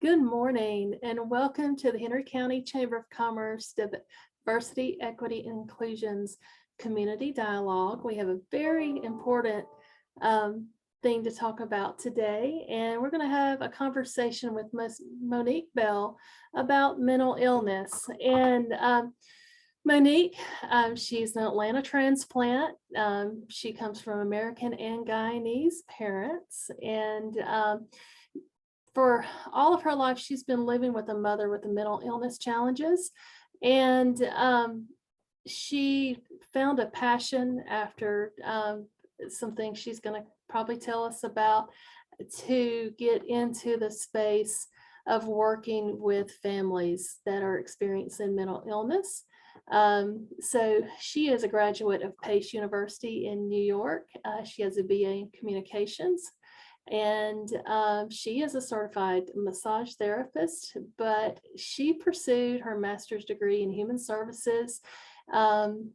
Good morning and welcome to the Henry County Chamber of Commerce Diversity, Equity, and Inclusion's Community Dialogue. We have a very important thing to talk about today, and we're going to have a conversation with Monique Bell about mental illness. And Monique, she's an Atlanta transplant. She comes from American and Guyanese parents, and for all of her life, she's been living with a mother with mental illness challenges. And she found a passion after some things she's going to probably tell us about to get into the space of working with families that are experiencing mental illness. So she is a graduate of Pace University in New York. She has a BA in communications. And she is a certified massage therapist, but she pursued her master's degree in human services. And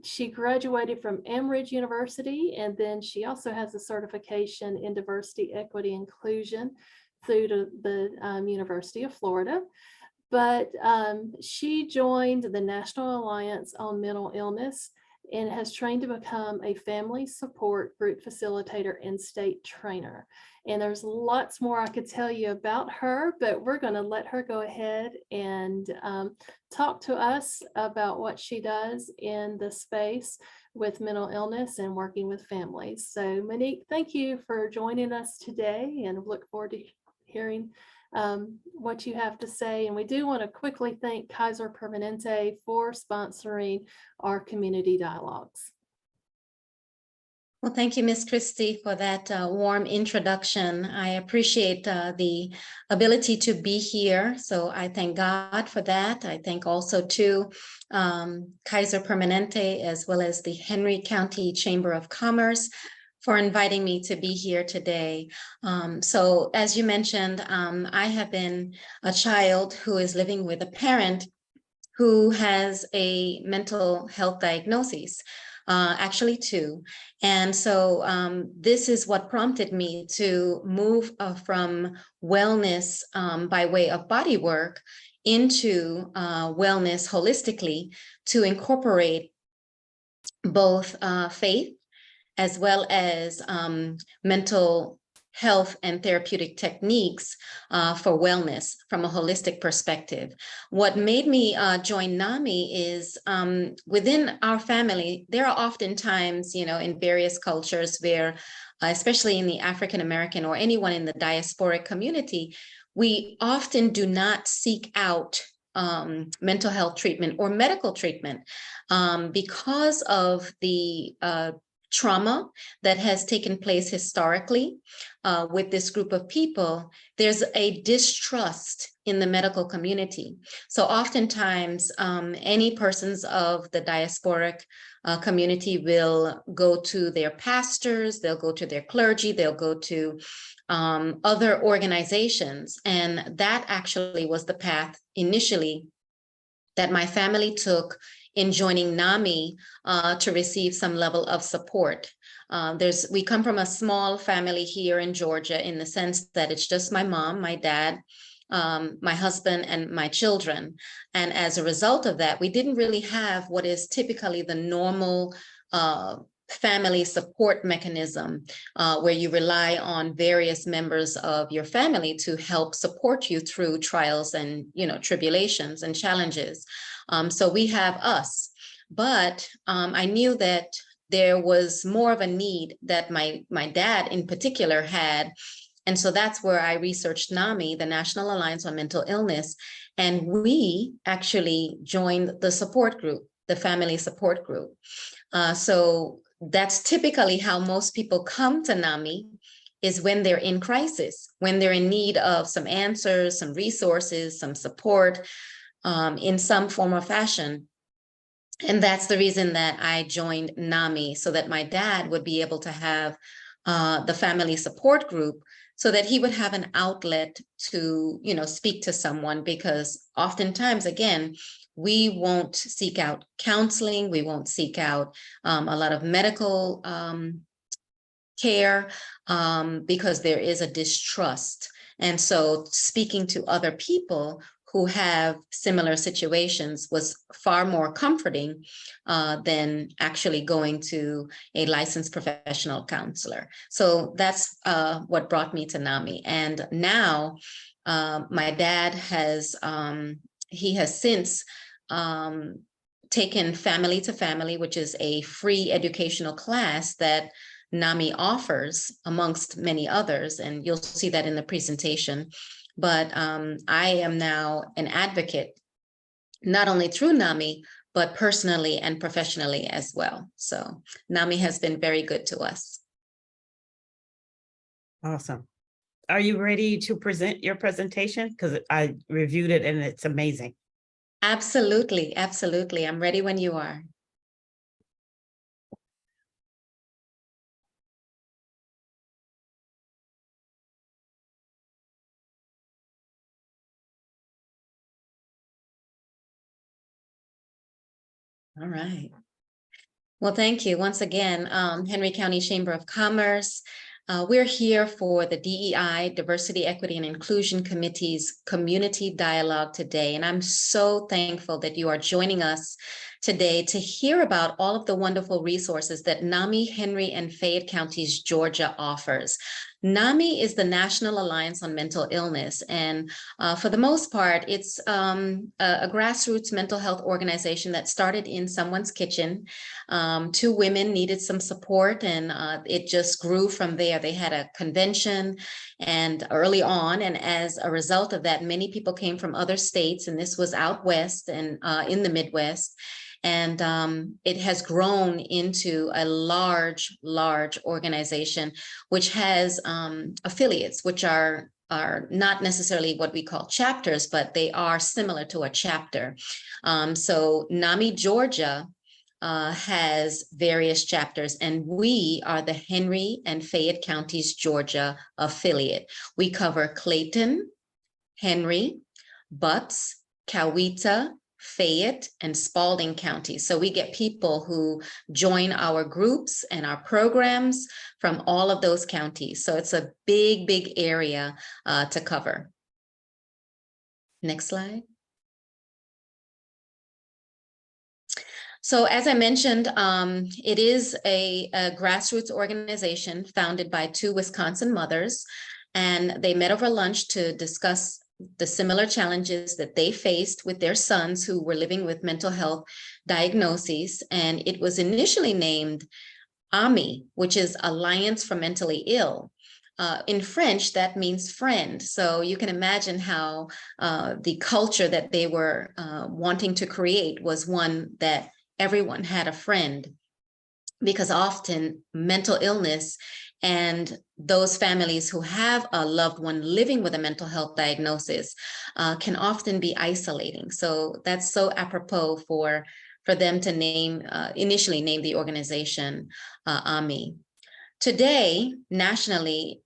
she graduated from Amridge University, and then she also has a certification in diversity, equity, inclusion through the University of Florida. But she joined the National Alliance on Mental Illness and has trained to become a family support group facilitator and state trainer. And there's lots more I could tell you about her, but we're going to let her go ahead and talk to us about what she does in the space with mental illness and working with families. So Monique, thank you for joining us today, and look forward to hearing what you have to say. And we do want to quickly thank Kaiser Permanente for sponsoring our community dialogues. Well, thank you, Ms. Christie, for that warm introduction. I appreciate the ability to be here. So I thank God for that. I thank also to Kaiser Permanente, as well as the Henry County Chamber of Commerce, for inviting me to be here today. So as you mentioned, I have been a child who is living with a parent who has a mental health diagnosis, actually two. And so this is what prompted me to move from wellness by way of body work into wellness holistically, to incorporate both faith as well as mental health and therapeutic techniques for wellness from a holistic perspective. What made me join NAMI is within our family, there are oftentimes, in various cultures where, especially in the African American or anyone in the diasporic community, we often do not seek out mental health treatment or medical treatment because of the trauma that has taken place historically with this group of people. There's a distrust in the medical community. So oftentimes, any persons of the diasporic community will go to their pastors, they'll go to their clergy, they'll go to other organizations. And that actually was the path initially that my family took in joining NAMI to receive some level of support. We come from a small family here in Georgia, in the sense that it's just my mom, my dad, my husband, and my children. And as a result of that, we didn't really have what is typically the normal family support mechanism, where you rely on various members of your family to help support you through trials and tribulations and challenges. So we have us, but I knew that there was more of a need that my dad in particular had. And so that's where I researched NAMI, the National Alliance on Mental Illness. And we actually joined the support group, the family support group. So that's typically how most people come to NAMI, is when they're in crisis, when they're in need of some answers, some resources, some support in some form or fashion. And that's the reason that I joined NAMI, so that my dad would be able to have the family support group, so that he would have an outlet to, speak to someone. Because oftentimes, again, we won't seek out counseling, we won't seek out a lot of medical care because there is a distrust And so speaking to other people who have similar situations was far more comforting than actually going to a licensed professional counselor. So that's what brought me to NAMI. And now my dad has, he has since taken Family to Family, which is a free educational class that NAMI offers amongst many others, and you'll see that in the presentation. But I am now an advocate, not only through NAMI, but personally and professionally as well. So NAMI has been very good to us. Awesome. Are you ready to present your presentation? Because I reviewed it and it's amazing. Absolutely, absolutely. I'm ready when you are. All right. Well, thank you once again, Henry County Chamber of Commerce. We're here for the DEI, Diversity, Equity, and Inclusion Committee's Community Dialogue today. And I'm so thankful that you are joining us today to hear about all of the wonderful resources that NAMI, Henry, and Fayette Counties, Georgia offers. NAMI is the National Alliance on Mental Illness, and for the most part, it's a grassroots mental health organization that started in someone's kitchen. Two women needed some support, and it just grew from there. They had a convention and early on, and as a result of that, many people came from other states, and this was out west and in the Midwest. And it has grown into a large organization, which has affiliates, which are not necessarily what we call chapters, but they are similar to a chapter. So NAMI Georgia has various chapters, and we are the Henry and Fayette Counties, Georgia affiliate. We cover Clayton, Henry, Butts, Coweta, Fayette, and Spalding counties. So we get people who join our groups and our programs from all of those counties. So it's a big area to cover. Next slide. So as I mentioned, it is a grassroots organization founded by two Wisconsin mothers, and they met over lunch to discuss the similar challenges that they faced with their sons who were living with mental health diagnoses. And it was initially named AMI, which is Alliance for Mentally Ill. In French, that means friend. So you can imagine how the culture that they were wanting to create was one that everyone had a friend, because often mental illness and those families who have a loved one living with a mental health diagnosis can often be isolating. So that's so apropos for them to initially name the organization AMI. Today, nationally,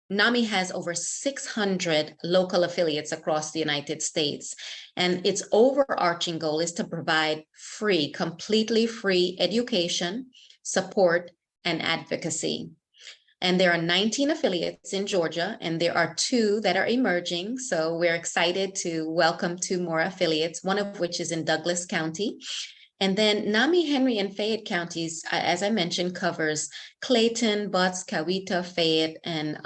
NAMI has over 600 local affiliates across the United States, and its overarching goal is to provide free, completely free education, support, and advocacy. And there are 19 affiliates in Georgia, and there are 2 that are emerging. So we're excited to welcome 2 more affiliates, one of which is in Douglas County. And then NAMI, Henry, and Fayette counties, as I mentioned, covers Clayton, Butts, Coweta, Fayette, and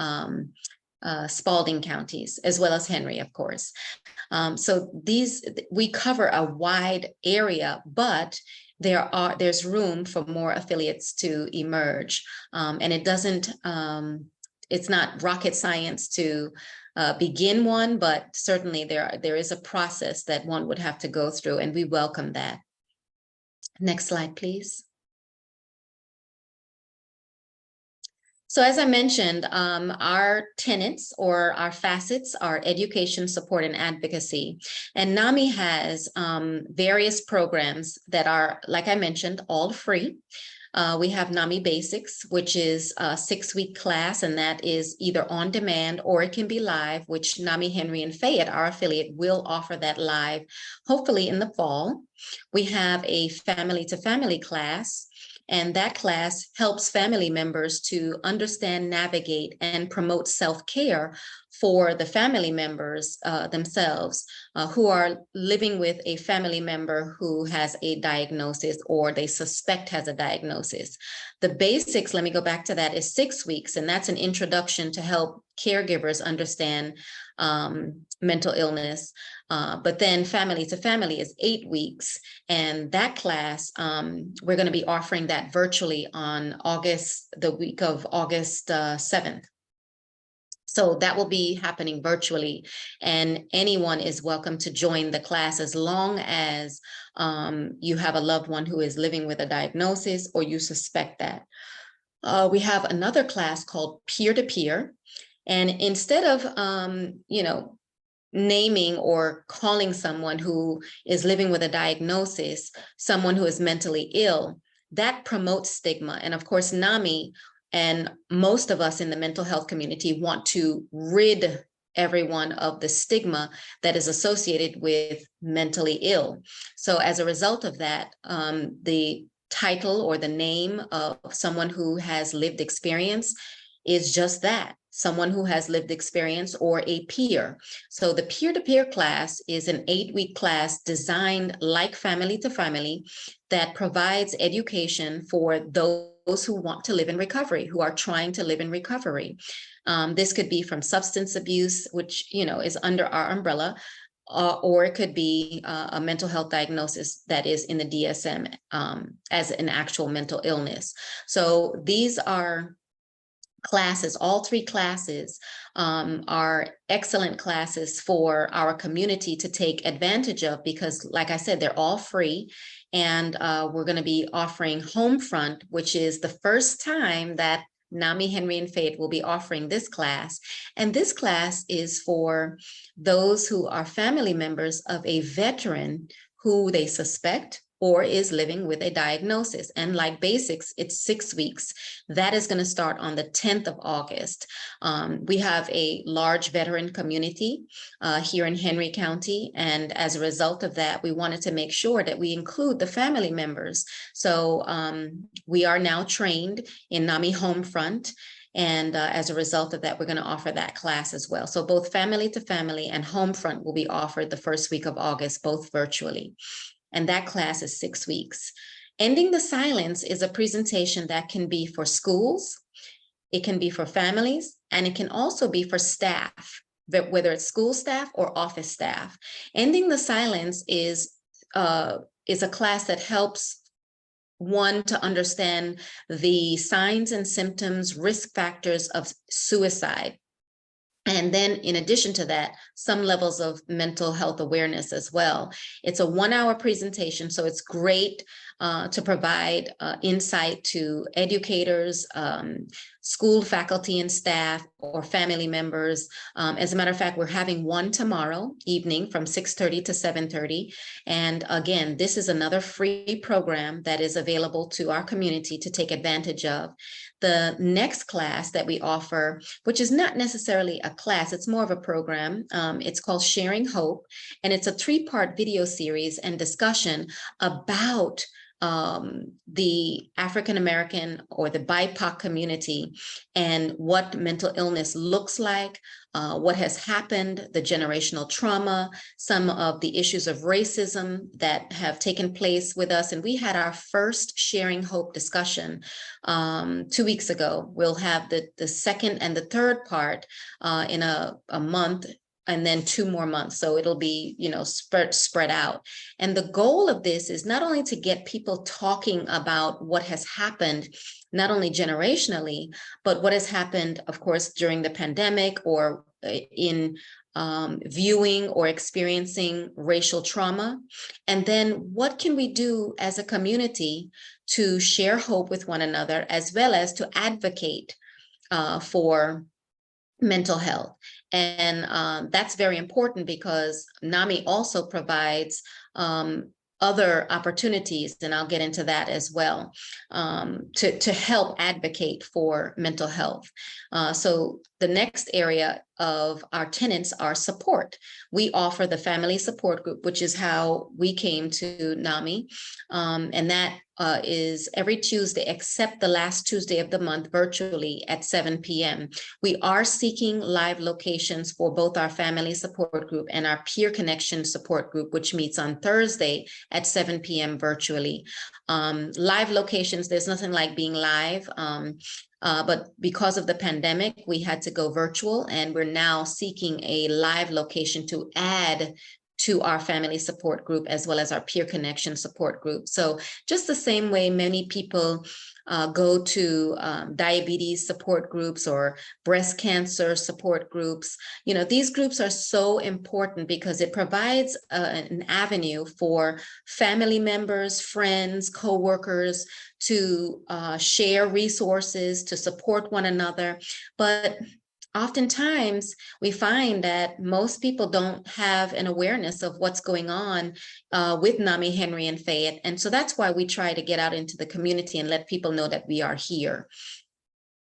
Spalding counties, as well as Henry, of course. So we cover a wide area, but there's room for more affiliates to emerge. And it's not rocket science to begin one, but certainly there is a process that one would have to go through, and we welcome that. Next slide, please. So as I mentioned, our tenets or our facets are education, support, and advocacy. And NAMI has various programs that are, like I mentioned, all free. We have NAMI Basics, which is a 6-week class, and that is either on demand or it can be live, which NAMI, Henry, and Fayette, our affiliate, will offer that live, hopefully in the fall. We have a Family to Family class, and that class helps family members to understand, navigate, and promote self-care for the family members themselves who are living with a family member who has a diagnosis or they suspect has a diagnosis. The basics, let me go back to that, is 6 weeks, and that's an introduction to help caregivers understand mental illness. But then family to family is 8 weeks. And that class, we're going to be offering that virtually on the week of August 7th. So that will be happening virtually, and anyone is welcome to join the class as long as you have a loved one who is living with a diagnosis or you suspect that. We have another class called peer-to-peer, and instead of naming or calling someone who is living with a diagnosis someone who is mentally ill, that promotes stigma. And of course, NAMI and most of us in the mental health community want to rid everyone of the stigma that is associated with mentally ill. So as a result of that, the title or the name of someone who has lived experience is just that, someone who has lived experience or a peer. So the peer-to-peer class is an 8-week class designed like family to family that provides education for those who want to live in recovery, who are trying to live in recovery. This could be from substance abuse, which is under our umbrella, or it could be a mental health diagnosis that is in the DSM as an actual mental illness. So these are classes, all 3 classes are excellent classes for our community to take advantage of because, like I said, they're all free. And we're going to be offering Homefront, which is the first time that NAMI, Henry, and Fayette will be offering this class. And this class is for those who are family members of a veteran who they suspect or is living with a diagnosis. And like basics, it's 6 weeks. That is going to start on the 10th of August. We have a large veteran community here in Henry County. And as a result of that, we wanted to make sure that we include the family members. So we are now trained in NAMI Homefront. And as a result of that, we're going to offer that class as well. So both family to family and Homefront will be offered the first week of August, both virtually. And that class is 6 weeks. Ending the Silence is a presentation that can be for schools, it can be for families, and it can also be for staff, whether it's school staff or office staff. Ending the Silence is a class that helps one to understand the signs and symptoms, risk factors of suicide. And then in addition to that, some levels of mental health awareness as well. It's a 1-hour presentation, so it's great to provide insight to educators, school faculty and staff, or family members. As a matter of fact, we're having one tomorrow evening from 6:30 to 7:30. And again, this is another free program that is available to our community to take advantage of. The next class that we offer, which is not necessarily a class, it's more of a program. It's called Sharing Hope, and it's a 3-part video series and discussion about the African-American or the BIPOC community and what mental illness looks like, what has happened, the generational trauma, some of the issues of racism that have taken place with us. And we had our first Sharing Hope discussion 2 weeks ago. We'll have the second and the third part in a month, and then 2 more months. So it'll be, spread out. And the goal of this is not only to get people talking about what has happened, not only generationally, but what has happened, of course, during the pandemic or in viewing or experiencing racial trauma. And then what can we do as a community to share hope with one another, as well as to advocate for mental health. And that's very important because NAMI also provides other opportunities, and I'll get into that as well, to help advocate for mental health. So the next area of our tenets are support. We offer the family support group, which is how we came to NAMI. And that is every Tuesday except the last Tuesday of the month virtually at 7 p.m. We are seeking live locations for both our family support group and our peer connection support group, which meets on Thursday at 7 p.m. virtually. Live locations, there's nothing like being live. But because of the pandemic, we had to go virtual, and we're now seeking a live location to add to our family support group as well as our peer connection support group. So just the same way many people go to diabetes support groups or breast cancer support groups, you know, these groups are so important because it provides an avenue for family members, friends, co-workers to share resources, to support one another. But oftentimes, we find that most people don't have an awareness of what's going on with NAMI, Henry, and Fayette. And so that's why we try to get out into the community and let people know that we are here,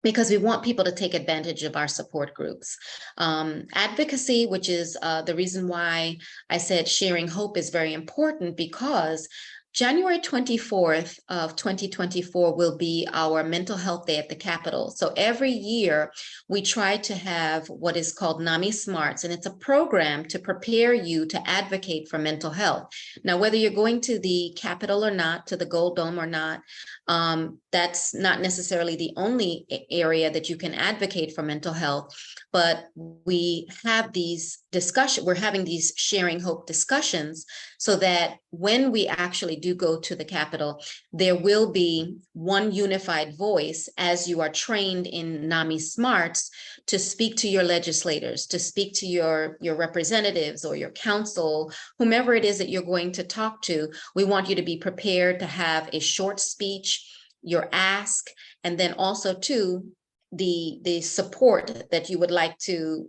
because we want people to take advantage of our support groups. Advocacy, which is the reason why I said sharing hope is very important, because January 24th of 2024 will be our mental health day at the Capitol. So every year we try to have what is called NAMI Smarts, and it's a program to prepare you to advocate for mental health. Now, whether you're going to the Capitol or not, to the Gold Dome or not, that's not necessarily the only area that you can advocate for mental health, but we have these discussions, we're having these sharing hope discussions so that when we actually do go to the Capitol, there will be one unified voice as you are trained in NAMI Smarts to speak to your legislators, to speak to your representatives or your council, whomever it is that you're going to talk to. We want you to be prepared to have a short speech, your ask, and then also too, the support that you would like to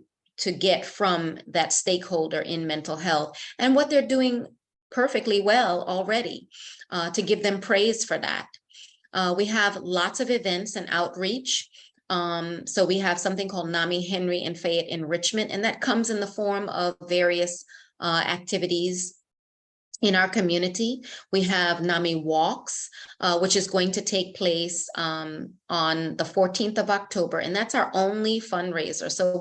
get from that stakeholder in mental health and what they're doing perfectly well already, to give them praise for that. We have lots of events and outreach. So we have something called NAMI, Henry, and Fayette Enrichment, and that comes in the form of various activities in our community. We have NAMI Walks, which is going to take place on the 14th of October, and that's our only fundraiser. So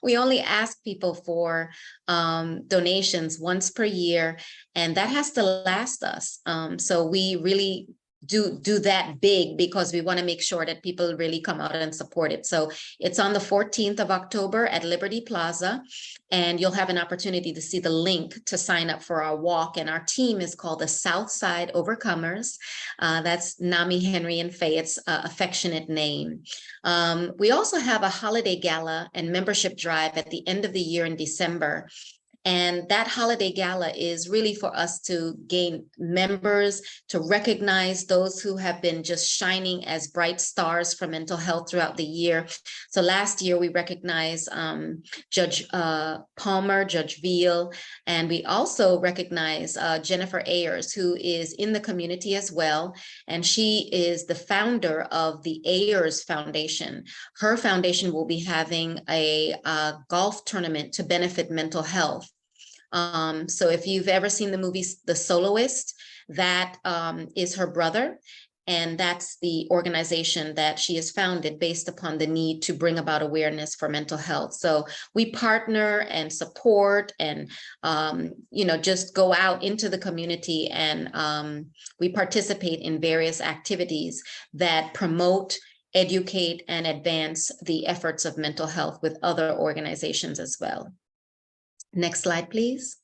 we only ask people for donations once per year, and that has to last us. So we really do that big because we want to make sure that people really come out and support it. So it's on the 14th of October at Liberty Plaza, and you'll have an opportunity to see the link to sign up for our walk. And our team is called the Southside Overcomers. That's NAMI, Henry, and Fayette's affectionate name. We also have a holiday gala and membership drive at the end of the year in December. And that holiday gala is really for us to gain members, to recognize those who have been just shining as bright stars for mental health throughout the year. So last year we recognized Judge Palmer, Judge Veal, and we also recognize Jennifer Ayers, who is in the community as well. And she is the founder of the Ayers Foundation. Her foundation will be having a golf tournament to benefit mental health. So if you've ever seen the movie The Soloist, that is her brother, and that's the organization that she has founded based upon the need to bring about awareness for mental health. So we partner and support and, just go out into the community, and we participate in various activities that promote, educate, and advance the efforts of mental health with other organizations as well. Next slide, please.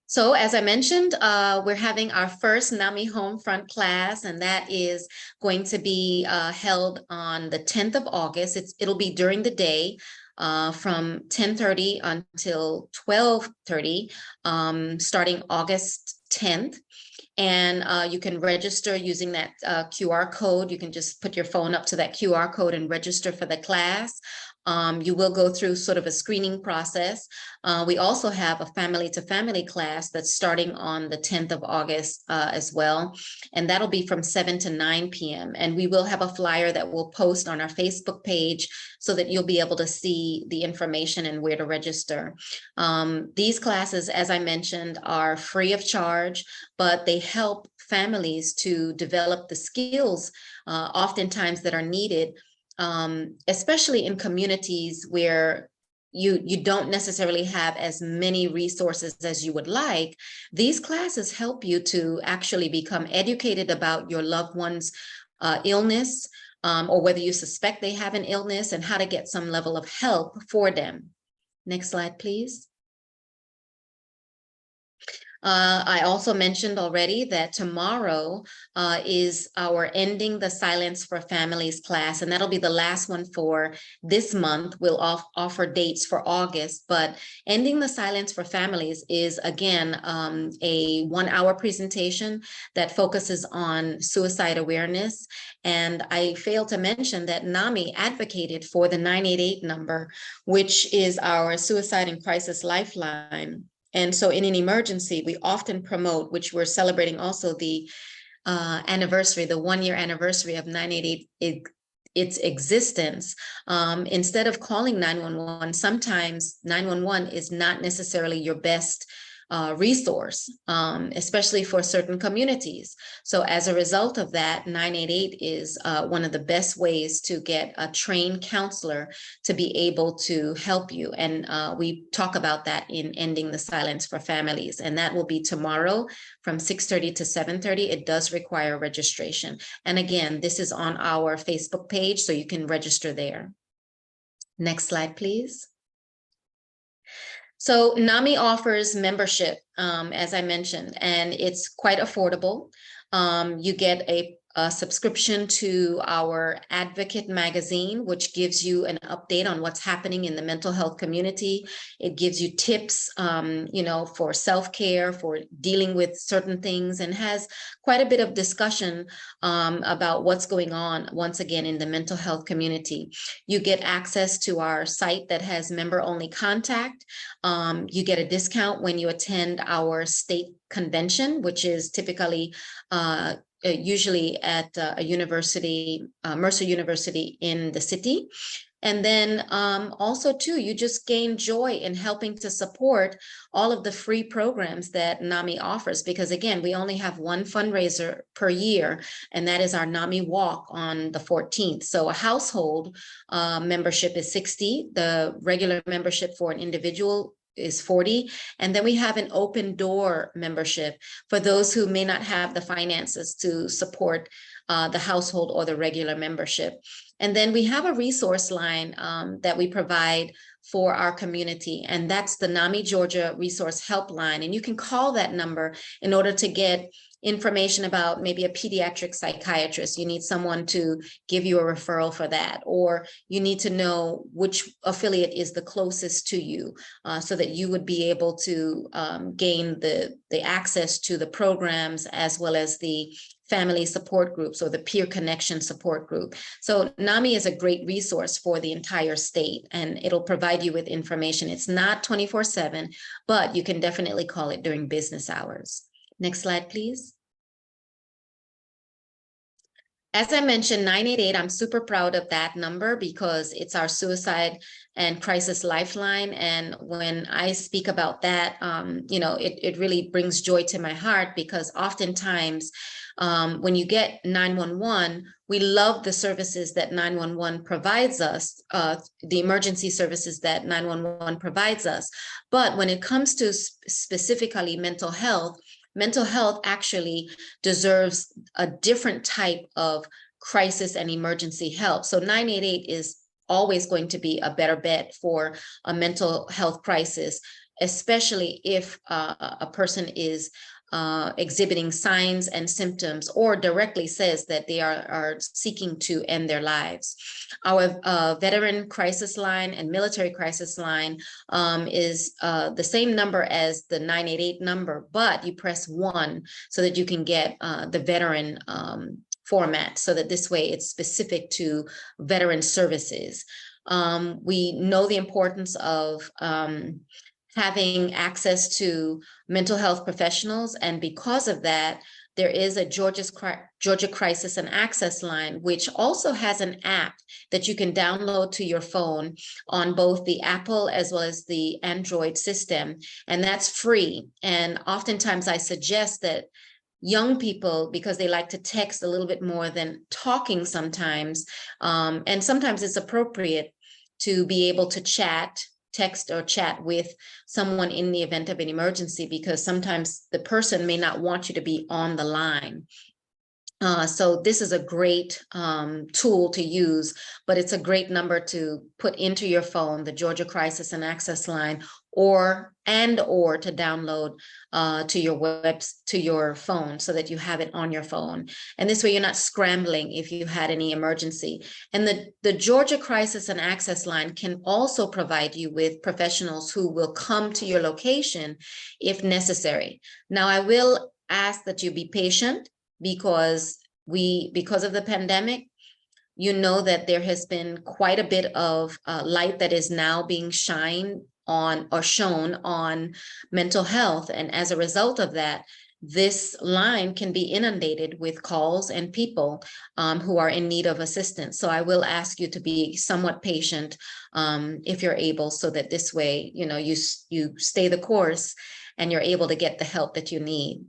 So as I mentioned, we're having our first NAMI Homefront class, and that is going to be held on the 10th of August. It'll be during the day from 10:30 until 12:30, starting August 10th. And you can register using that QR code. You can just put your phone up to that QR code and register for the class. You will go through sort of a screening process. We also have a family to family class that's starting on the 10th of August as well. And that'll be from 7 to 9 p.m. And we will have a flyer that we'll post on our Facebook page so that you'll be able to see the information and where to register. These classes, as I mentioned, are free of charge, but they help families to develop the skills oftentimes that are needed, especially in communities where you don't necessarily have as many resources as you would like. These classes help you to actually become educated about your loved one's illness, or whether you suspect they have an illness, and how to get some level of help for them. Next slide, please. I also mentioned already that tomorrow is our Ending the Silence for Families class, and that'll be the last one for this month. We'll offer dates for August, but Ending the Silence for Families is, again, a 1-hour presentation that focuses on suicide awareness. And I failed to mention that NAMI advocated for the 988 number, which is our suicide and crisis lifeline. And so in an emergency, we often promote, which we're celebrating also the anniversary, the 1-year anniversary of 988, its existence. Instead of calling 911, sometimes 911 is not necessarily your best resource, especially for certain communities. So as a result of that, 988 is one of the best ways to get a trained counselor to be able to help you. And we talk about that in Ending the Silence for Families. And that will be tomorrow from 6:30 to 7:30. It does require registration. And again, this is on our Facebook page, so you can register there. Next slide, please. So NAMI offers membership, as I mentioned, and it's quite affordable. You get a subscription to our Advocate magazine, which gives you an update on what's happening in the mental health community. It gives you tips, for self-care, for dealing with certain things, and has quite a bit of discussion about what's going on, once again, in the mental health community. You get access to our site that has member-only contact. You get a discount when you attend our state convention, which is typically usually at a university, Mercer University in the city. And then also too, you just gain joy in helping to support all of the free programs that NAMI offers, because again, we only have one fundraiser per year, and that is our NAMI Walk on the 14th. So a household membership is $60. The regular membership for an individual is $40. And then we have an open door membership for those who may not have the finances to support the household or the regular membership. And then we have a resource line that we provide for our community, and that's the NAMI Georgia Resource Helpline. And you can call that number in order to get information about maybe a pediatric psychiatrist. You need someone to give you a referral for that, or you need to know which affiliate is the closest to you, so that you would be able to gain the access to the programs, as well as the family support groups or the peer connection support group. So NAMI is a great resource for the entire state, and it'll provide you with information. It's not 24/7, but you can definitely call it during business hours. Next slide, please. As I mentioned, 988, I'm super proud of that number because it's our suicide and crisis lifeline. And when I speak about that, it really brings joy to my heart, because oftentimes when you get 911, we love the services that 911 provides us, the emergency services that 911 provides us. But when it comes to specifically mental health actually deserves a different type of crisis and emergency help. So 988 is always going to be a better bet for a mental health crisis, especially if a person is exhibiting signs and symptoms, or directly says that they are seeking to end their lives. Our veteran crisis line and military crisis line is the same number as the 988 number, but you press 1 so that you can get the veteran format, so that this way it's specific to veteran services. We know the importance of having access to mental health professionals. And because of that, there is a Georgia Crisis and Access Line, which also has an app that you can download to your phone on both the Apple as well as the Android system. And that's free. And oftentimes I suggest that young people, because they like to text a little bit more than talking sometimes, and sometimes it's appropriate to be able to text or chat with someone in the event of an emergency, because sometimes the person may not want you to be on the line. So this is a great tool to use, but it's a great number to put into your phone, the Georgia Crisis and Access Line, or to download to your phone, so that you have it on your phone. And this way you're not scrambling if you had any emergency. And the Georgia Crisis and Access Line can also provide you with professionals who will come to your location if necessary. Now, I will ask that you be patient, because of the pandemic, you know that there has been quite a bit of light that is now being shined on or shown on mental health. And as a result of that, this line can be inundated with calls and people who are in need of assistance. So I will ask you to be somewhat patient if you're able, so that this way, you stay the course and you're able to get the help that you need.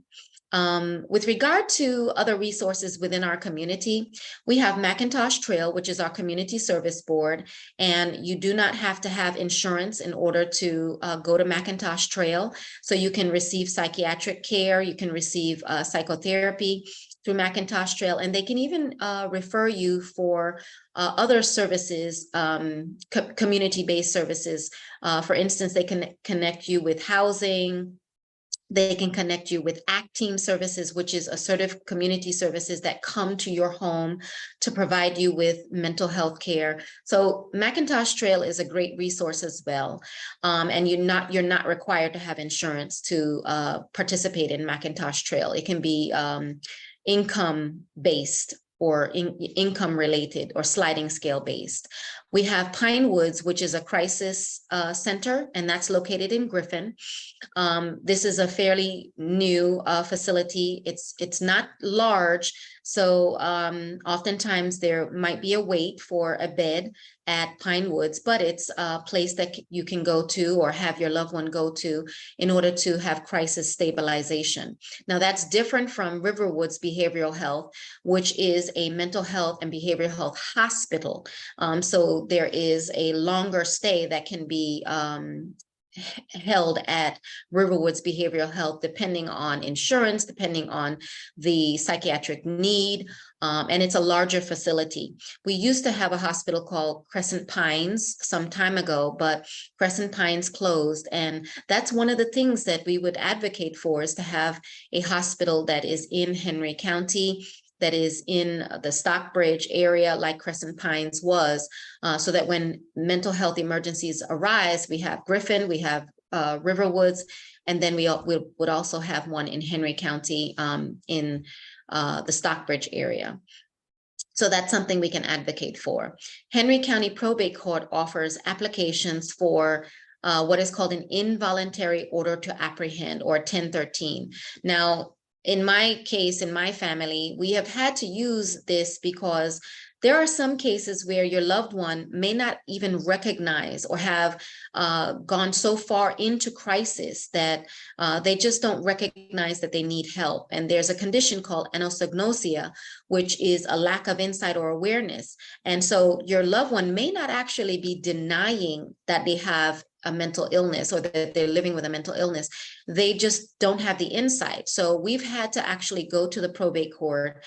With regard to other resources within our community, we have Macintosh Trail, which is our community service board, and you do not have to have insurance in order to go to Macintosh Trail. So you can receive psychiatric care, you can receive psychotherapy through Macintosh Trail, and they can even refer you for other services, community-based services. For instance, they can connect you with housing. They can connect you with ACT Team services, which is assertive community services that come to your home to provide you with mental health care. So Macintosh Trail is a great resource as well. And you're not required to have insurance to participate in Macintosh Trail. It can be income-based or income related or sliding scale based. We have Pine Woods, which is a crisis center, and that's located in Griffin. This is a fairly new facility. It's not large, so oftentimes there might be a wait for a bed at Pine Woods, but it's a place that you can go to or have your loved one go to in order to have crisis stabilization. Now, that's different from Riverwoods Behavioral Health, which is a mental health and behavioral health hospital. So there is a longer stay that can be held at Riverwoods Behavioral Health, depending on insurance, depending on the psychiatric need, and it's a larger facility. We used to have a hospital called Crescent Pines some time ago, but Crescent Pines closed, and that's one of the things that we would advocate for, is to have a hospital that is in Henry County, that is in the Stockbridge area like Crescent Pines was, so that when mental health emergencies arise, we have Griffin, we have Riverwoods, and then we would also have one in Henry County in the Stockbridge area. So that's something we can advocate for. Henry County Probate Court offers applications for what is called an involuntary order to apprehend, or 1013. Now, in my case, in my family, we have had to use this because there are some cases where your loved one may not even recognize or have gone so far into crisis that they just don't recognize that they need help. And there's a condition called anosognosia, which is a lack of insight or awareness. And so your loved one may not actually be denying that they have a mental illness or that they're living with a mental illness. They just don't have the insight. So we've had to actually go to the probate court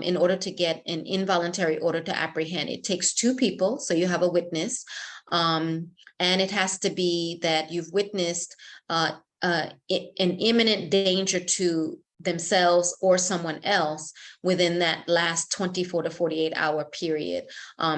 in order to get an involuntary order to apprehend. It takes two people, so you have a witness, and it has to be that you've witnessed an imminent danger to themselves or someone else within that last 24 to 48 hour period.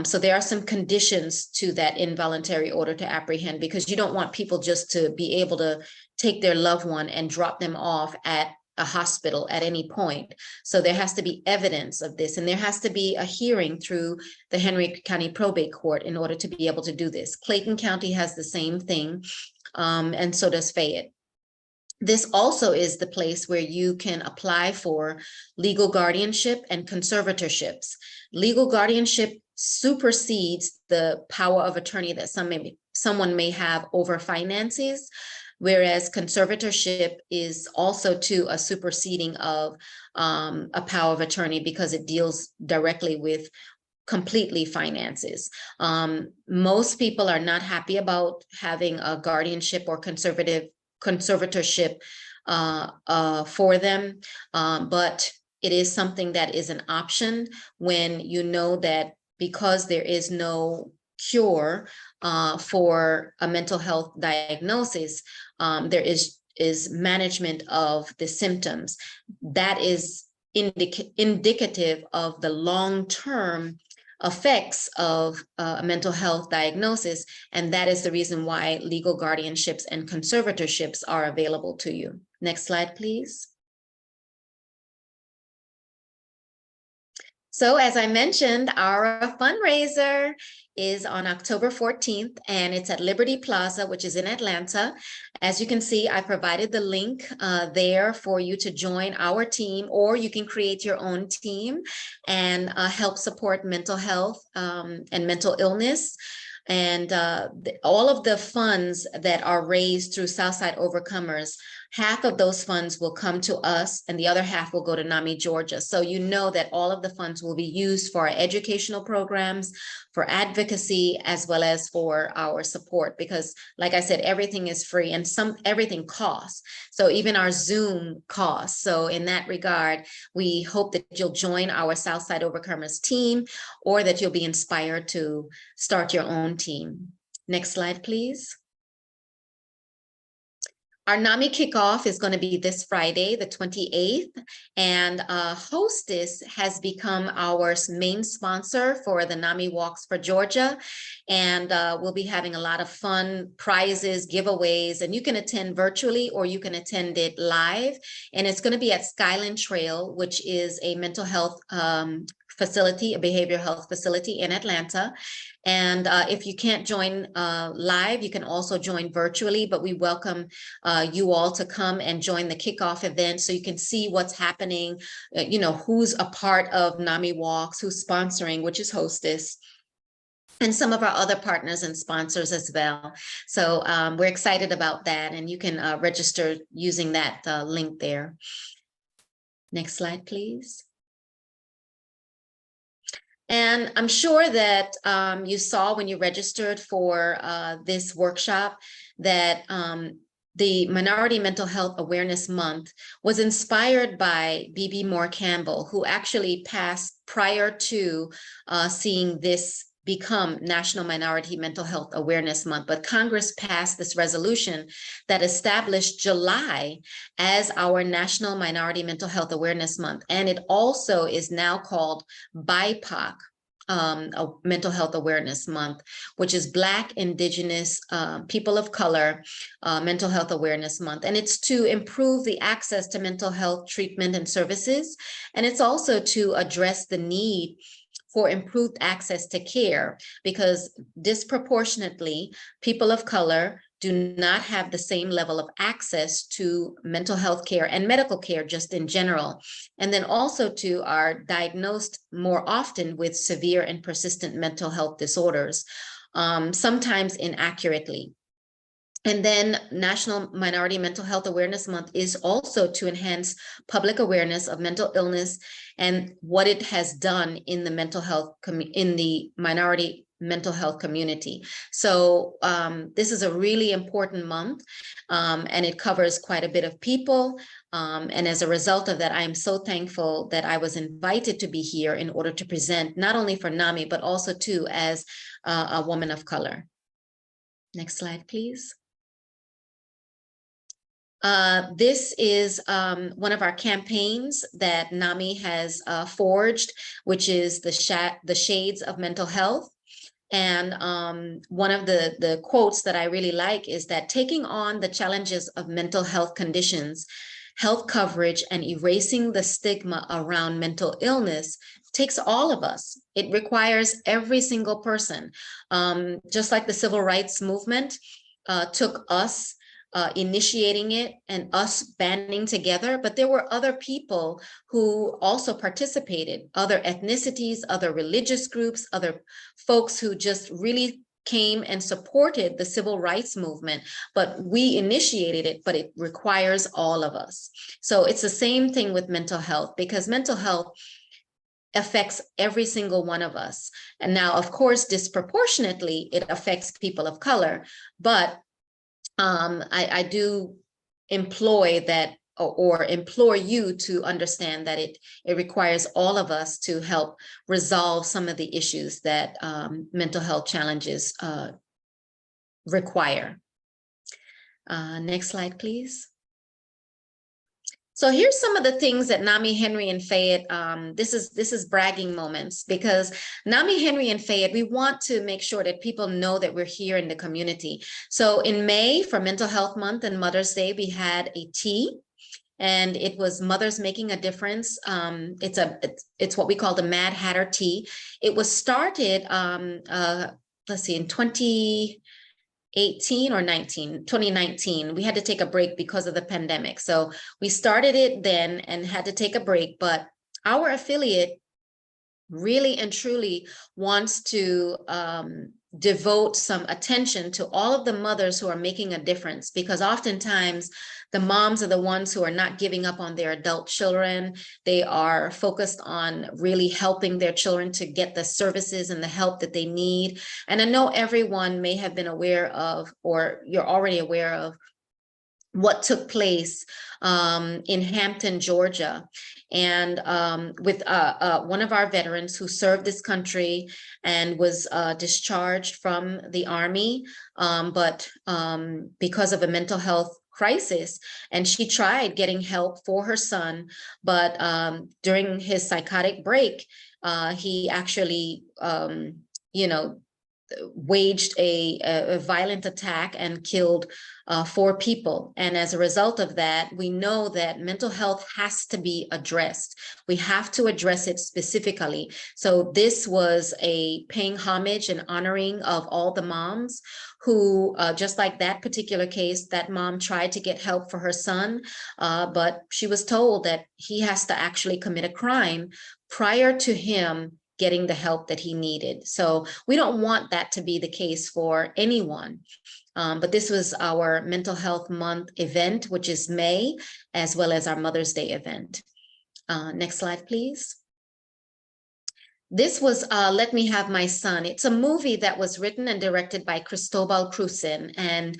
So there are some conditions to that involuntary order to apprehend, because you don't want people just to be able to take their loved one and drop them off at a hospital at any point. So there has to be evidence of this, and there has to be a hearing through the Henry County Probate Court in order to be able to do this. Clayton County has the same thing, and so does Fayette. This also is the place where you can apply for legal guardianship and conservatorships. Legal guardianship supersedes the power of attorney that someone may have over finances, whereas conservatorship is also a superseding of a power of attorney because it deals directly with completely finances. Most people are not happy about having a guardianship or conservatorship for them, but it is something that is an option when you know that because there is no cure for a mental health diagnosis, there is management of the symptoms. That is indicative of the long-term effects of a mental health diagnosis, and that is the reason why legal guardianships and conservatorships are available to you. Next slide, please. So as I mentioned, our fundraiser is on October 14th, and it's at Liberty Plaza, which is in Atlanta. As you can see, I provided the link there for you to join our team, or you can create your own team and help support mental health and mental illness. And all of the funds that are raised through Southside Overcomers, half of those funds will come to us and the other half will go to NAMI, Georgia. So you know that all of the funds will be used for our educational programs, for advocacy, as well as for our support, because like I said, everything is free and everything costs. So even our Zoom costs. So in that regard, we hope that you'll join our Southside Overcomers team, or that you'll be inspired to start your own team. Next slide, please. Our NAMI kickoff is going to be this Friday, the 28th, and Hostess has become our main sponsor for the NAMI Walks for Georgia, and we'll be having a lot of fun prizes, giveaways, and you can attend virtually or you can attend it live, and it's going to be at Skyland Trail, which is a mental health facility, a behavioral health facility in Atlanta. And if you can't join live, you can also join virtually, but we welcome you all to come and join the kickoff event so you can see what's happening, you know, who's a part of NAMI Walks, who's sponsoring, which is Hostess, and some of our other partners and sponsors as well. So we're excited about that, and you can register using that link there. Next slide, please. And I'm sure that you saw when you registered for this workshop that the Minority Mental Health Awareness Month was inspired by B.B. Moore Campbell, who actually passed prior to seeing this become National Minority Mental Health Awareness Month. But Congress passed this resolution that established July as our National Minority Mental Health Awareness Month. And it also is now called BIPOC Mental Health Awareness Month, which is Black, Indigenous, People of Color Mental Health Awareness Month. And it's to improve the access to mental health treatment and services. And it's also to address the need for improved access to care, because disproportionately people of color do not have the same level of access to mental health care and medical care just in general. And then also are diagnosed more often with severe and persistent mental health disorders, sometimes inaccurately. And then National Minority Mental Health Awareness Month is also to enhance public awareness of mental illness and what it has done in the mental health in the minority mental health community. So this is a really important month, and it covers quite a bit of people. And as a result of that, I am so thankful that I was invited to be here in order to present not only for NAMI, but also too as a woman of color. Next slide, please. This is one of our campaigns that NAMI has forged, which is the Shades of Mental Health. And one of the quotes that I really like is that taking on the challenges of mental health conditions health coverage and erasing the stigma around mental illness takes all of us. It requires every single person. Just like the civil rights movement took us initiating it and us banding together, but there were other people who also participated, other ethnicities, other religious groups, other folks who just really came and supported the civil rights movement, but we initiated it, but it requires all of us. So it's the same thing with mental health, because mental health affects every single one of us. And now, of course, disproportionately, it affects people of color, but I do employ that or implore you to understand that it requires all of us to help resolve some of the issues that mental health challenges require. Next slide, please. So here's some of the things that NAMI Henry and Fayette, this is bragging moments, because NAMI Henry and Fayette, we want to make sure that people know that we're here in the community. So in May, for Mental Health Month and Mother's Day, we had a tea, and it was Mothers Making a Difference. It's what we call the Mad Hatter Tea. It was started, let's see, in 2019. We had to take a break because of the pandemic. So we started it then and had to take a break, but our affiliate really and truly wants to devote some attention to all of the mothers who are making a difference, because oftentimes the moms are the ones who are not giving up on their adult children. They are focused on really helping their children to get the services and the help that they need. And I know everyone may have been aware of, or you're already aware of, what took place in Hampton, Georgia, and with one of our veterans who served this country and was discharged from the Army, but because of a mental health crisis, and she tried getting help for her son, but during his psychotic break, he actually, waged a violent attack and killed 4 people. And as a result of that, we know that mental health has to be addressed. We have to address it specifically. So this was a paying homage and honoring of all the moms who, just like that particular case, that mom tried to get help for her son, but she was told that he has to actually commit a crime prior to him getting the help that he needed. So we don't want that to be the case for anyone. But this was our Mental Health Month event, which is May, as well as our Mother's Day event. Next slide, please. This was Let Me Have My Son. It's a movie that was written and directed by Cristobal Cruzen. And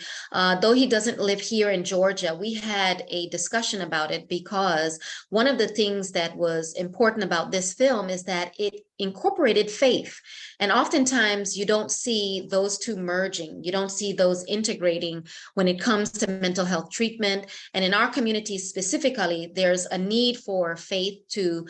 though he doesn't live here in Georgia, we had a discussion about it, because one of the things that was important about this film is that it incorporated faith. And oftentimes you don't see those two merging. You don't see those integrating when it comes to mental health treatment. And in our community specifically, there's a need for faith to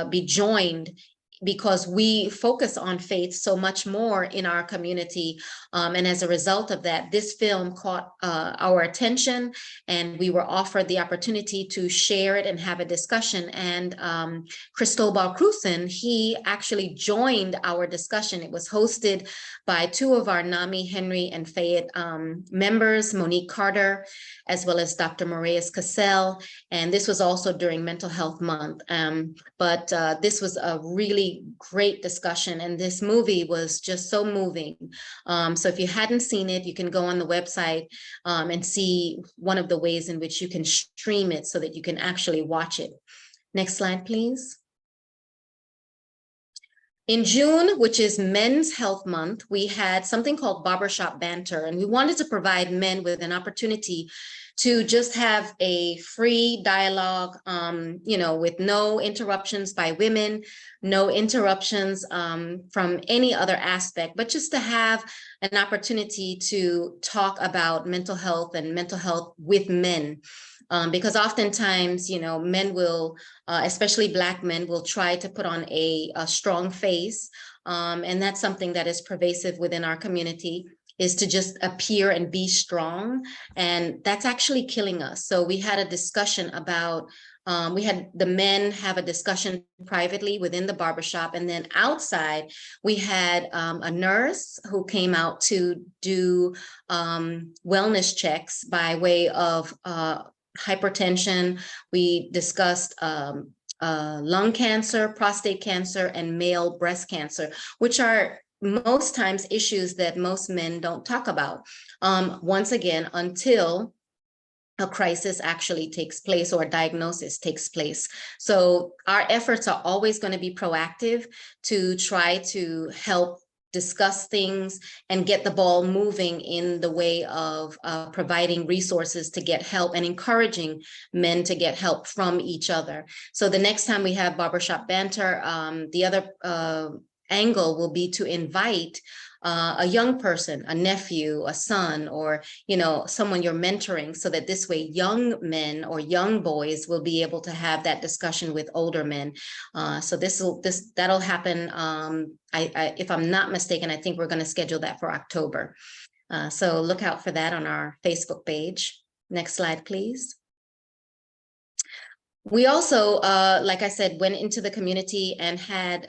be joined, because we focus on faith so much more in our community. And as a result of that, this film caught our attention, and we were offered the opportunity to share it and have a discussion. And Cristobal Cruzen, he actually joined our discussion. It was hosted by 2 of our NAMI Henry and Fayette members, Monique Carter, as well as Dr. Moraes Cassell. And this was also during Mental Health Month. But this was a really great discussion, and this movie was just so moving. So if you hadn't seen it, you can go on the website and see one of the ways in which you can stream it so that you can actually watch it. Next slide, please. In June, which is Men's Health Month, we had something called Barbershop Banter, and we wanted to provide men with an opportunity to just have a free dialogue, with no interruptions by women, no interruptions from any other aspect, but just to have an opportunity to talk about mental health and mental health with men. Because oftentimes, men will, especially Black men, will try to put on a strong face. And that's something that is pervasive within our community. is to just appear and be strong. And that's actually killing us. So we had a discussion about, we had the men have a discussion privately within the barbershop. And then outside, we had a nurse who came out to do wellness checks by way of hypertension. We discussed lung cancer, prostate cancer, and male breast cancer, which are most times issues that most men don't talk about. Once again, until a crisis actually takes place or a diagnosis takes place. So our efforts are always going to be proactive to try to help discuss things and get the ball moving in the way of providing resources to get help and encouraging men to get help from each other. So the next time we have barbershop banter, the other angle will be to invite a young person, a nephew, a son, or someone you're mentoring, so that this way young men or young boys will be able to have that discussion with older men. So that'll happen. If I'm not mistaken, I think we're going to schedule that for October. So look out for that on our Facebook page. Next slide, please. We also, like I said, went into the community and had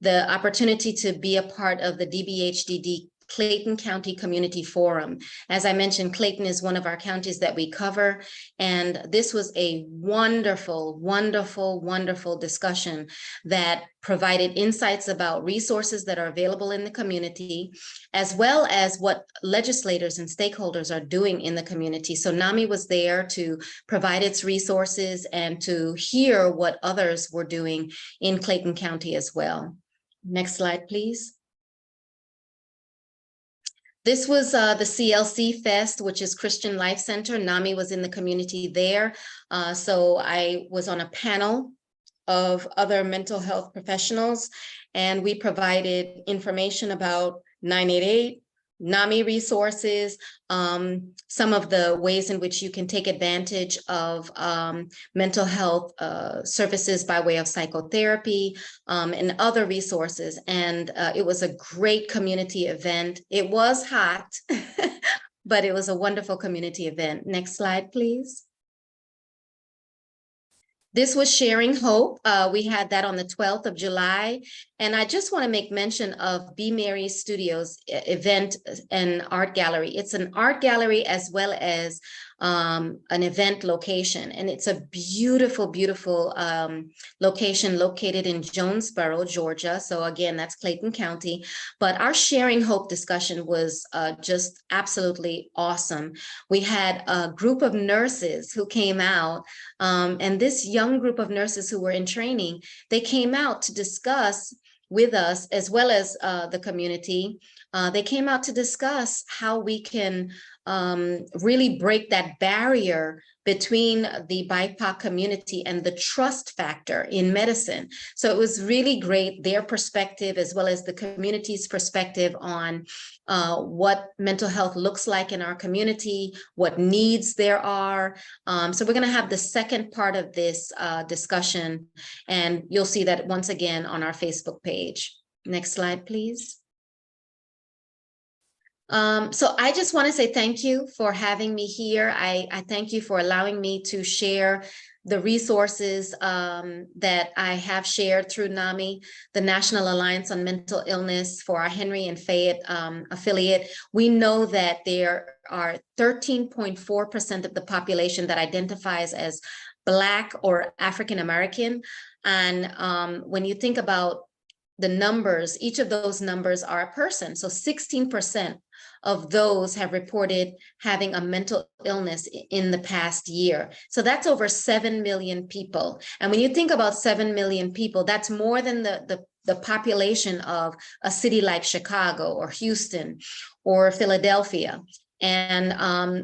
the opportunity to be a part of the DBHDD Clayton County Community Forum. As I mentioned, Clayton is one of our counties that we cover, and this was a wonderful, wonderful, wonderful discussion that provided insights about resources that are available in the community, as well as what legislators and stakeholders are doing in the community. So NAMI was there to provide its resources and to hear what others were doing in Clayton County as well. Next slide, please. This was the CLC Fest, which is Christian Life Center. NAMI was in the community there. So I was on a panel of other mental health professionals, and we provided information about 988, NAMI resources, some of the ways in which you can take advantage of mental health services by way of psychotherapy, and other resources. And it was a great community event. It was hot, but it was a wonderful community event. Next slide, please. This was Sharing Hope. We had that on the 12th of July. And I just want to make mention of Be Mary Studios event and art gallery. It's an art gallery as well as an event location. And it's a beautiful, beautiful location located in Jonesboro, Georgia. So again, that's Clayton County. But our Sharing Hope discussion was just absolutely awesome. We had a group of nurses who came out, and this young group of nurses who were in training, they came out to discuss with us, as well as the community. They came out to discuss how we can really break that barrier between the BIPOC community and the trust factor in medicine. So it was really great, their perspective, as well as the community's perspective on what mental health looks like in our community, what needs there are. So we're going to have the second part of this discussion, and you'll see that once again on our Facebook page. Next slide, please. So I just want to say thank you for having me here. I thank you for allowing me to share the resources that I have shared through NAMI, the National Alliance on Mental Illness, for our Henry and Fayette affiliate. We know that there are 13.4% of the population that identifies as Black or African American. And when you think about the numbers, each of those numbers are a person. So 16% of those have reported having a mental illness in the past year. So that's over 7 million people. And when you think about 7 million people, that's more than the population of a city like Chicago or Houston or Philadelphia. And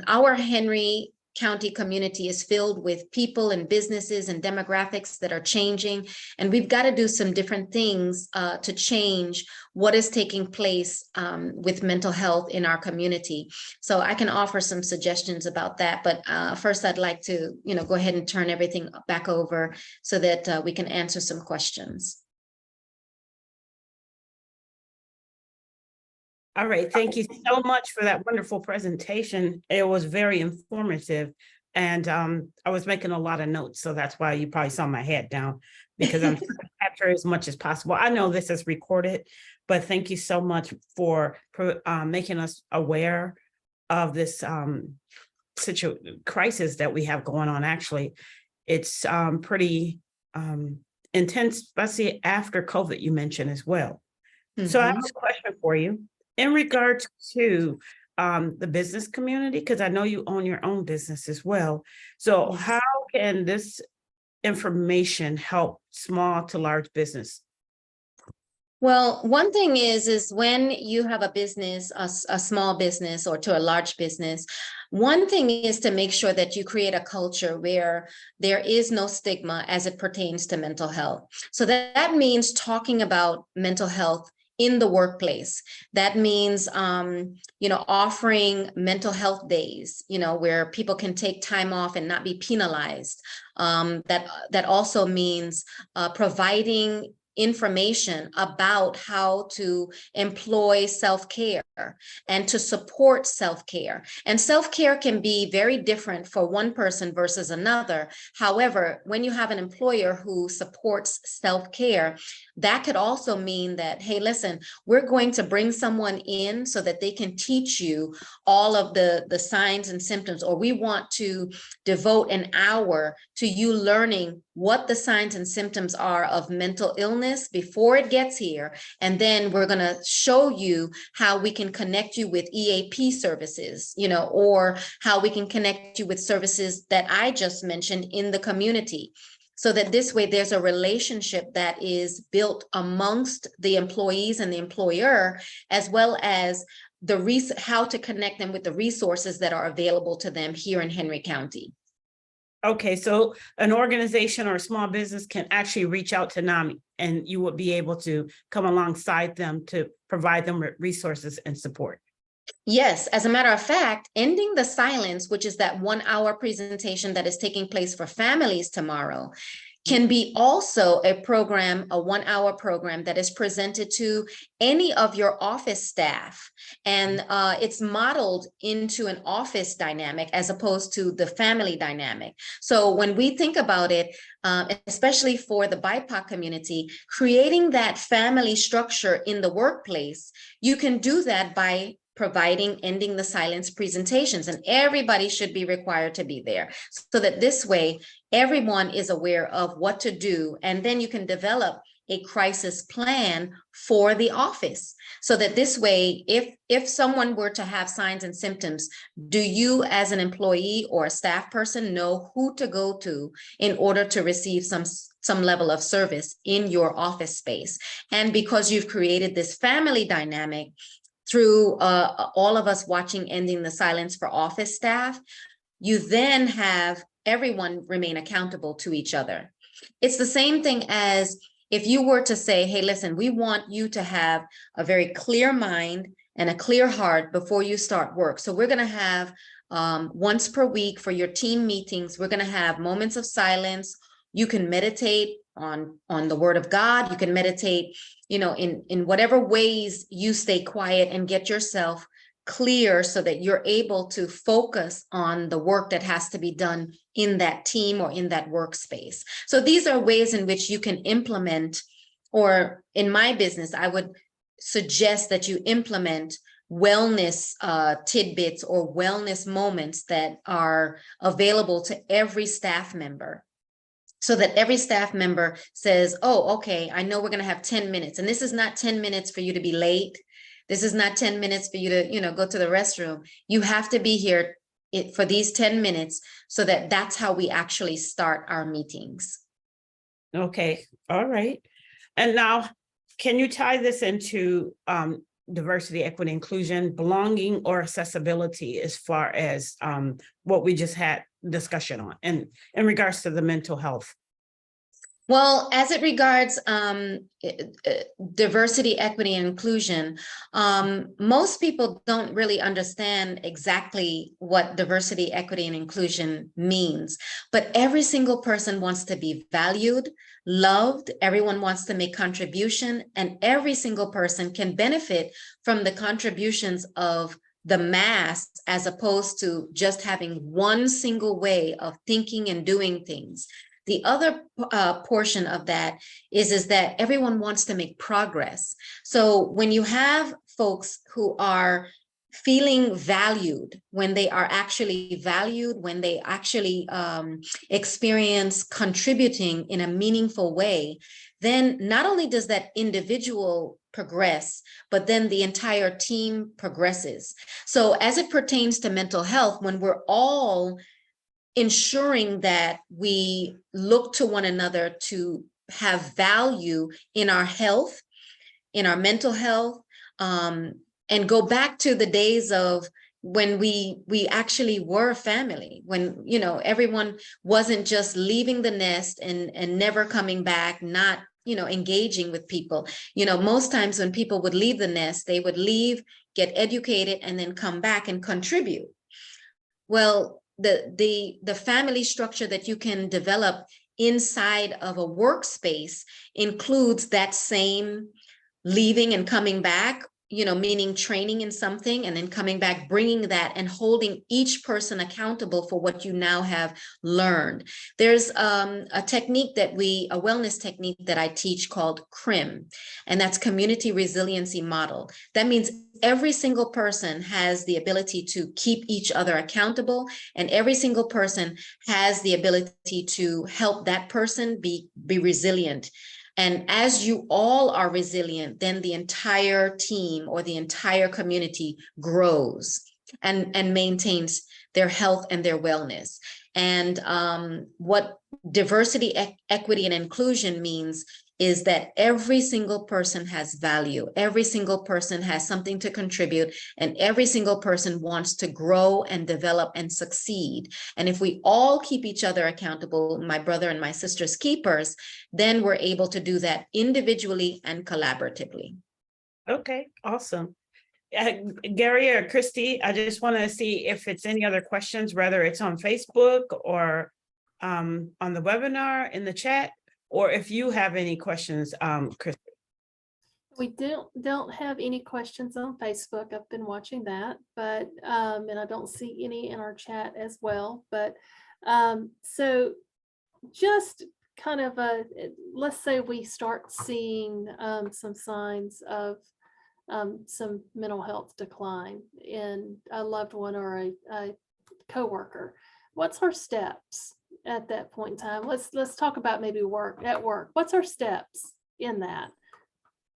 our Henry County community is filled with people and businesses and demographics that are changing. And we've got to do some different things to change what is taking place with mental health in our community. So I can offer some suggestions about that. But first, I'd like to go ahead and turn everything back over so that we can answer some questions. All right, thank you so much for that wonderful presentation. It was very informative. And I was making a lot of notes, so that's why you probably saw my head down, because I'm trying to capture as much as possible. I know this is recorded, but thank you so much for making us aware of this crisis that we have going on. Actually, it's pretty intense, especially after COVID, you mentioned as well. So I have a question for you in regards to the business community, because I know you own your own business as well. So Yes. how can this information help small to large business? Well, one thing is when you have a business, a small business or to a large business, one thing is to make sure that you create a culture where there is no stigma as it pertains to mental health. So that means talking about mental health in the workplace. That means, offering mental health days, where people can take time off and not be penalized. That also means providing information about how to employ self-care and to support self-care. And self-care can be very different for one person versus another. However, when you have an employer who supports self-care, that could also mean that, hey, listen, we're going to bring someone in so that they can teach you all of the signs and symptoms, or we want to devote an hour to you learning what the signs and symptoms are of mental illness before it gets here. And then we're going to show you how we can connect you with EAP services, or how we can connect you with services that I just mentioned in the community. So that this way there's a relationship that is built amongst the employees and the employer, as well as how to connect them with the resources that are available to them here in Henry County. Okay, so an organization or a small business can actually reach out to NAMI, and you would be able to come alongside them to provide them with resources and support. Yes, as a matter of fact, Ending the Silence, which is that 1 hour presentation that is taking place for families tomorrow, can be also a program, a 1 hour program that is presented to any of your office staff. And it's modeled into an office dynamic as opposed to the family dynamic. So when we think about it, especially for the BIPOC community, creating that family structure in the workplace, you can do that by providing Ending the Silence presentations, and everybody should be required to be there, so that this way everyone is aware of what to do, and then you can develop a crisis plan for the office, so that this way if someone were to have signs and symptoms, do you as an employee or a staff person know who to go to in order to receive some level of service in your office space? And because you've created this family dynamic through all of us watching Ending the Silence for office staff, you then have everyone remain accountable to each other. It's the same thing as if you were to say, hey, listen, we want you to have a very clear mind and a clear heart before you start work. So we're going to have once per week for your team meetings, we're going to have moments of silence. You can meditate on the word of God. You can meditate, in whatever ways you stay quiet and get yourself clear so that you're able to focus on the work that has to be done in that team or in that workspace. So these are ways in which you can implement, or in my business, I would suggest that you implement wellness tidbits or wellness moments that are available to every staff member, so that every staff member says, oh, okay, I know we're going to have 10 minutes. And this is not 10 minutes for you to be late. This is not 10 minutes for you to, go to the restroom. You have to be here for these 10 minutes, so that that's how we actually start our meetings. Okay, all right. And now, can you tie this into diversity, equity, inclusion, belonging, or accessibility, as far as what we just had discussion on, and in regards to the mental health? Well, as it regards diversity, equity, and inclusion, most people don't really understand exactly what diversity, equity, and inclusion means. But every single person wants to be valued, loved, everyone wants to make contribution, and every single person can benefit from the contributions of the mass, as opposed to just having one single way of thinking and doing things. The other portion of that is that everyone wants to make progress. So when you have folks who are feeling valued, when they are actually valued, when they actually experience contributing in a meaningful way, then not only does that individual progress, but then the entire team progresses. So as it pertains to mental health, when we're all ensuring that we look to one another to have value in our health, in our mental health, and go back to the days of when we actually were a family, when, you know, everyone wasn't just leaving the nest and never coming back, not, you know, engaging with people. You know, most times when people would leave the nest, they would leave, get educated, and then come back and contribute. Well, the family structure that you can develop inside of a workspace includes that same leaving and coming back, you know, meaning training in something and then coming back, bringing that and holding each person accountable for what you now have learned. There's a technique that a wellness technique that I teach called CRIM, and that's Community Resiliency Model. That means every single person has the ability to keep each other accountable, and every single person has the ability to help that person be resilient. And as you all are resilient, then the entire team or the entire community grows and maintains their health and their wellness. And what diversity, equity, and inclusion means is that every single person has value. Every single person has something to contribute, and every single person wants to grow and develop and succeed. And if we all keep each other accountable, my brother and my sister's keepers, then we're able to do that individually and collaboratively. Okay, awesome. Gary or Christy, I just want to see if it's any other questions, whether it's on Facebook or on the webinar in the chat, or if you have any questions, Christy. We don't have any questions on Facebook. I've been watching that, but and I don't see any in our chat as well. But so just kind of let's say we start seeing some signs of some mental health decline in a loved one or a coworker. What's our steps at that point in time? Let's talk about maybe at work. What's our steps in that?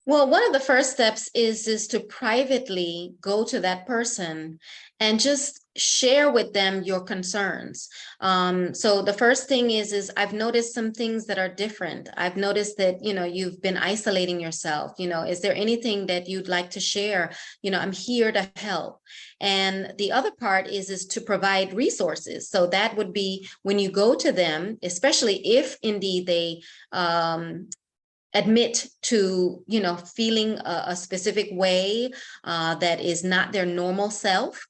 Well, one of the first steps is to privately go to that person and just share with them your concerns. So the first thing is I've noticed some things that are different. I've noticed that, you know, you've been isolating yourself. You know, is there anything that you'd like to share? You know, I'm here to help. And the other part is to provide resources. So that would be when you go to them, especially if indeed they admit to, you know, feeling a specific way that is not their normal self,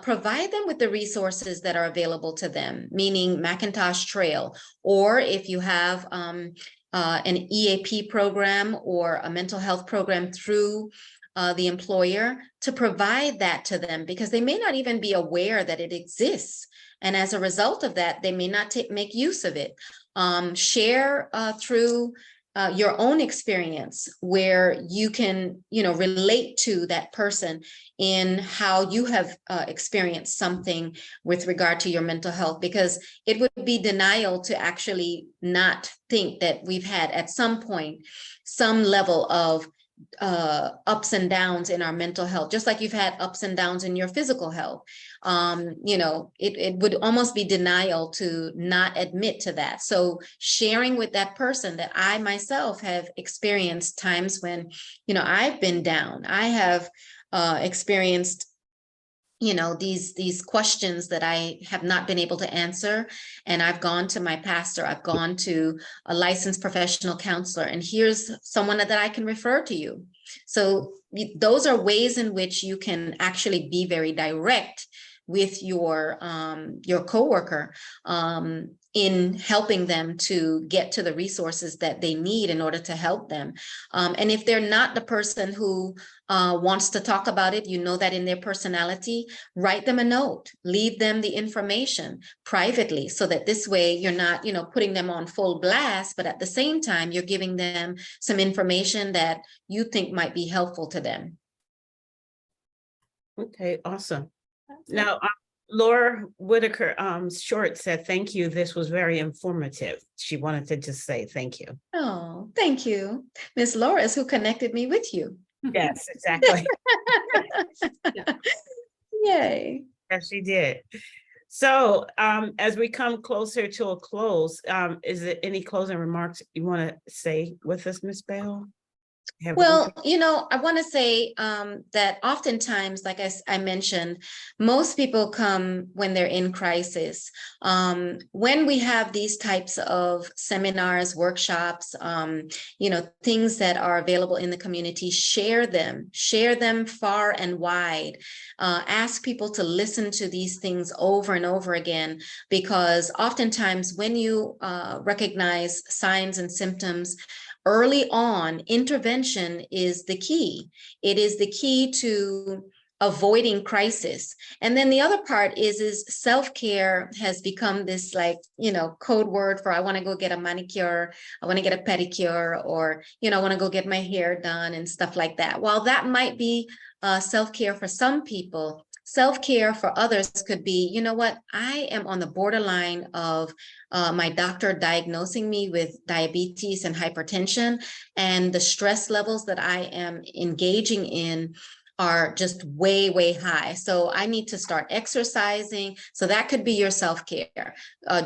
provide them with the resources that are available to them, meaning Macintosh Trail, or if you have an EAP program or a mental health program through the employer, to provide that to them, because they may not even be aware that it exists. And as a result of that, they may not make use of it. Share through your own experience where you can, you know, relate to that person in how you have experienced something with regard to your mental health, because it would be denial to actually not think that we've had at some point some level of ups and downs in our mental health, just like you've had ups and downs in your physical health. You know, it would almost be denial to not admit to that. So sharing with that person that I myself have experienced times when, you know, I've been down, I have experienced these questions that I have not been able to answer. And I've gone to my pastor, I've gone to a licensed professional counselor, and here's someone that I can refer to you. So those are ways in which you can actually be very direct with your coworker in helping them to get to the resources that they need in order to help them. And if they're not the person who wants to talk about it, that in their personality, write them a note, leave them the information privately, so that this way you're not, putting them on full blast, but at the same time, you're giving them some information that you think might be helpful to them. Okay, awesome. Now, Laura Whitaker Short said, thank you. This was very informative. She wanted to just say thank you. Oh, thank you. Miss Laura is who connected me with you. Yes, exactly. Yeah. Yay. Yes, she did. So as we come closer to a close, is there any closing remarks you want to say with us, Miss Bell? Well, I want to say that oftentimes, like I mentioned, most people come when they're in crisis. When we have these types of seminars, workshops, things that are available in the community, share them far and wide. Ask people to listen to these things over and over again, because oftentimes when you recognize signs and symptoms early on, intervention is the key. It is the key to avoiding crisis. And then the other part is self-care has become this code word for, I want to go get a manicure, I want to get a pedicure, or, I want to go get my hair done and stuff like that. While that might be self-care for some people, self-care for others could be, I am on the borderline of my doctor diagnosing me with diabetes and hypertension, and the stress levels that I am engaging in are just way, way high. So I need to start exercising. So that could be your self-care,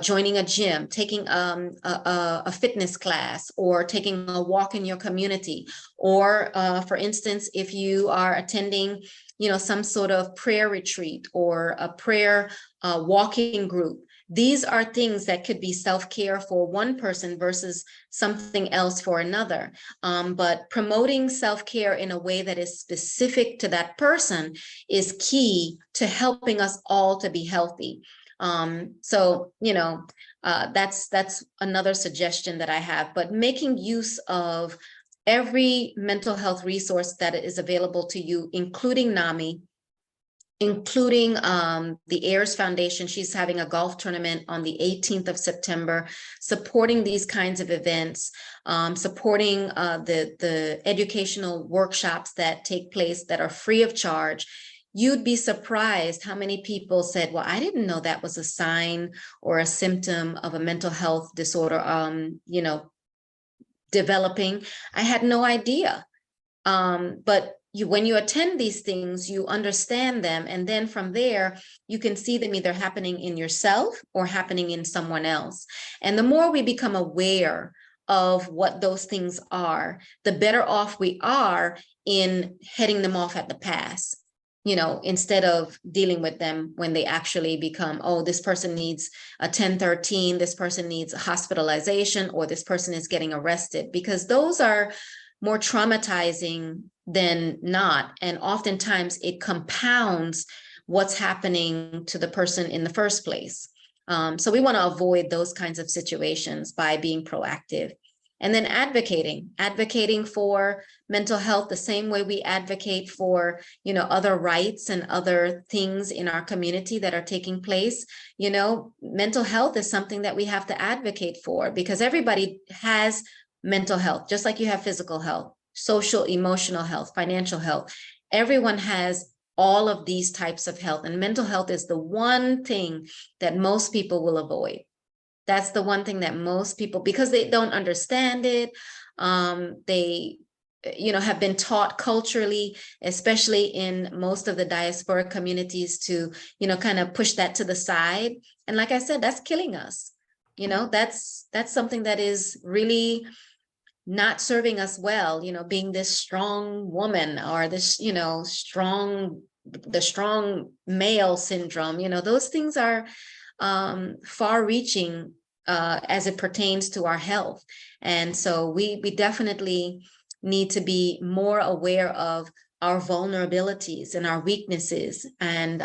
joining a gym, taking a fitness class, or taking a walk in your community. Or for instance, if you are attending, some sort of prayer retreat or a prayer walking group, these are things that could be self-care for one person versus something else for another. But promoting self-care in a way that is specific to that person is key to helping us all to be healthy. So, that's another suggestion that I have, but making use of every mental health resource that is available to you, including NAMI, including the Heirs Foundation. She's having a golf tournament on the 18th of September, supporting these kinds of events, supporting the educational workshops that take place that are free of charge. You'd be surprised how many people said, well, I didn't know that was a sign or a symptom of a mental health disorder, developing. I had no idea. But when you attend these things, you understand them. And then from there, you can see them either happening in yourself or happening in someone else. And the more we become aware of what those things are, the better off we are in heading them off at the pass, instead of dealing with them when they actually become, oh, this person needs a 1013, this person needs a hospitalization, or this person is getting arrested, because those are more traumatizing than not. And oftentimes it compounds what's happening to the person in the first place. So we want to avoid those kinds of situations by being proactive. And then advocating for mental health the same way we advocate for, other rights and other things in our community that are taking place. Mental health is something that we have to advocate for, because everybody has mental health, just like you have physical health, social, emotional health, financial health. Everyone has all of these types of health, and mental health is the one thing that most people will avoid. That's the one thing that most people, because they don't understand it, they have been taught culturally, especially in most of the diaspora communities, to kind of push that to the side. And like I said, that's killing us. That's something that is really not serving us well, being this strong woman or this, strong the strong male syndrome, those things are far reaching as it pertains to our health. And so we definitely need to be more aware of our vulnerabilities and our weaknesses, and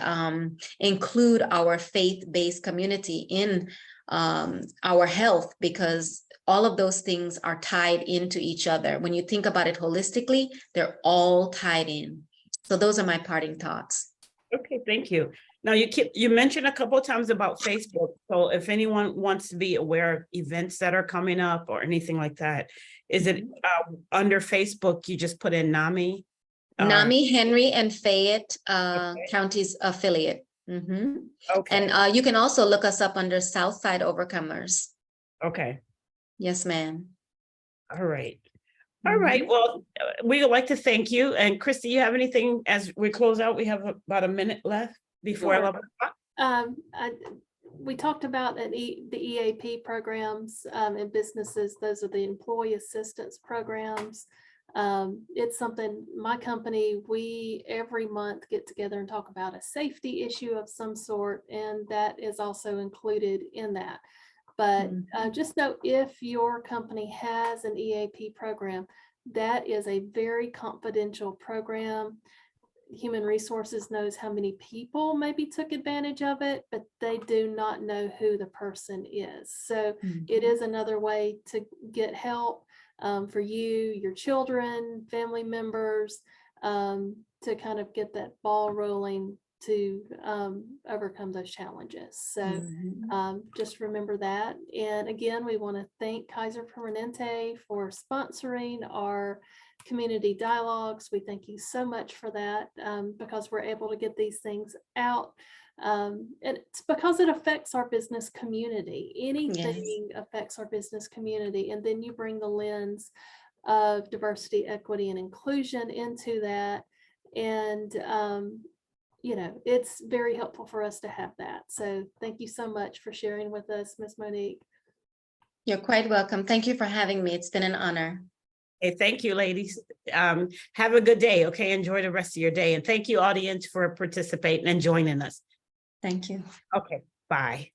include our faith-based community in our health, because all of those things are tied into each other. When you think about it holistically, they're all tied in. So those are my parting thoughts. Okay, thank you. Now you mentioned a couple of times about Facebook. So if anyone wants to be aware of events that are coming up or anything like that, is it under Facebook, you just put in NAMI? NAMI, Henry and Fayette Counties affiliate. Okay. And you can also look us up under Southside Overcomers. Okay. Yes, ma'am. All right. All right. Well, we would like to thank you. And Christy, you have anything as we close out? We have about a minute left before Sure. 11 o'clock. We talked about the EAP programs in businesses. Those are the employee assistance programs. It's something my company, we every month get together and talk about a safety issue of some sort, and that is also included in that. But just know, if your company has an EAP program, that is a very confidential program. Human Resources knows how many people maybe took advantage of it, but they do not know who the person is. So it is another way to get help for you, your children, family members, to kind of get that ball rolling to overcome those challenges. So just remember that. And again, we want to thank Kaiser Permanente for sponsoring our community dialogues. We thank you so much for that, because we're able to get these things out. And it's because it affects our business community. Anything affects our business community. And then you bring the lens of diversity, equity, and inclusion into that. And it's very helpful for us to have that. So thank you so much for sharing with us, Ms. Monique. You're quite welcome. Thank you for having me. It's been an honor. Hey, thank you, ladies. Have a good day. Okay, enjoy the rest of your day. And thank you, audience, for participating and joining us. Thank you. Okay, bye.